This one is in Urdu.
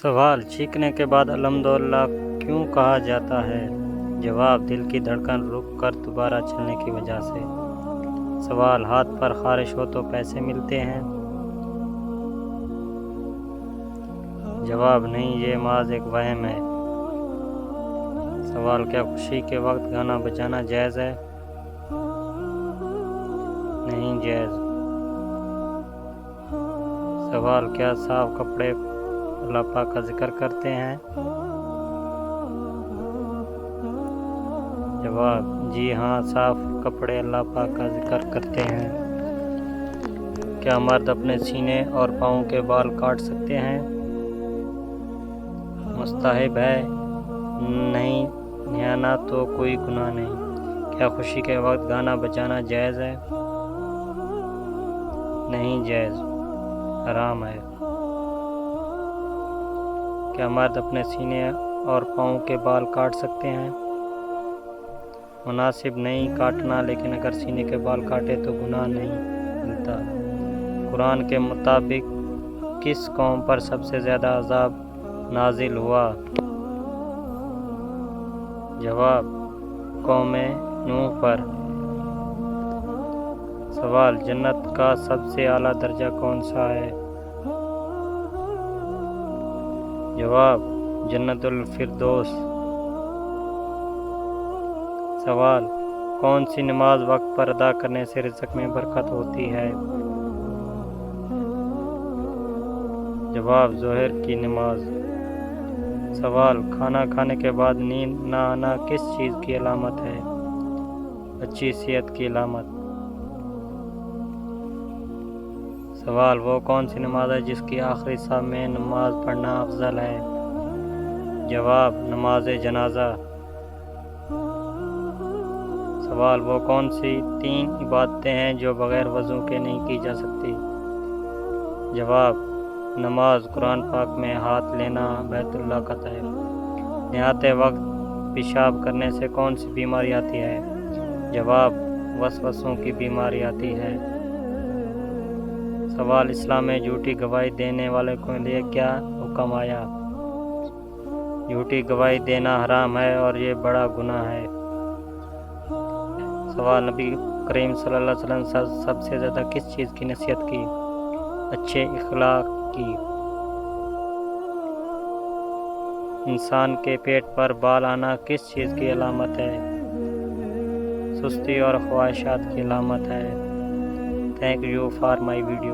سوال: چیخنے کے بعد الحمدللہ کیوں کہا جاتا ہے؟ جواب: دل کی دھڑکن رک کر دوبارہ چلنے کی وجہ سے۔ سوال: ہاتھ پر خارش ہو تو پیسے ملتے ہیں؟ جواب: نہیں، یہ محض ایک وہم ہے۔ سوال: کیا خوشی کے وقت گانا بجانا جائز ہے؟ نہیں جائز۔ سوال: کیا صاف کپڑے اللہ پاک کا ذکر کرتے ہیں؟ جواب: جی ہاں، صاف کپڑے اللہ پاک کا ذکر کرتے ہیں۔ کیا مرد اپنے سینے اور پاؤں کے بال کاٹ سکتے ہیں؟ مستحب ہے، نہیں نہانا تو کوئی گناہ نہیں۔ کیا خوشی کے وقت گانا بجانا جائز ہے؟ نہیں جائز، حرام ہے۔ کیا مرد اپنے سینے اور پاؤں کے بال کاٹ سکتے ہیں؟ مناسب نہیں کاٹنا، لیکن اگر سینے کے بال کاٹے تو گناہ نہیں ملتا۔ قرآن کے مطابق کس قوم پر سب سے زیادہ عذاب نازل ہوا؟ جواب: قوم نوح پر۔ سوال: جنت کا سب سے اعلیٰ درجہ کون سا ہے؟ جواب: جنت الفردوس۔ سوال: کون سی نماز وقت پر ادا کرنے سے رزق میں برکت ہوتی ہے؟ جواب: ظہر کی نماز۔ سوال: کھانا کھانے کے بعد نیند نہ آنا کس چیز کی علامت ہے؟ اچھی صحت کی علامت۔ سوال: وہ کون سی نماز ہے جس کی آخری صف میں نماز پڑھنا افضل ہے؟ جواب: نماز جنازہ۔ سوال: وہ کون سی 3 عبادتیں ہیں جو بغیر وضو کے نہیں کی جا سکتی؟ جواب: نماز، قرآن پاک میں ہاتھ لینا، بیت اللہ کا طواف۔ نہاتے وقت پیشاب کرنے سے کون سی بیماری آتی ہے؟ جواب: وسوسوں کی بیماری آتی ہے۔ سوال: اسلام میں جھوٹی گواہی دینے والے کے لیے کیا حکم آیا؟ جھوٹی گواہی دینا حرام ہے اور یہ بڑا گناہ ہے۔ سوال: نبی کریم صلی اللہ علیہ وسلم نے سب سے زیادہ کس چیز کی نصیحت کی؟ اچھے اخلاق کی۔ انسان کے پیٹ پر بال آنا کس چیز کی علامت ہے؟ سستی اور خواہشات کی علامت ہے۔ Thank you for my video.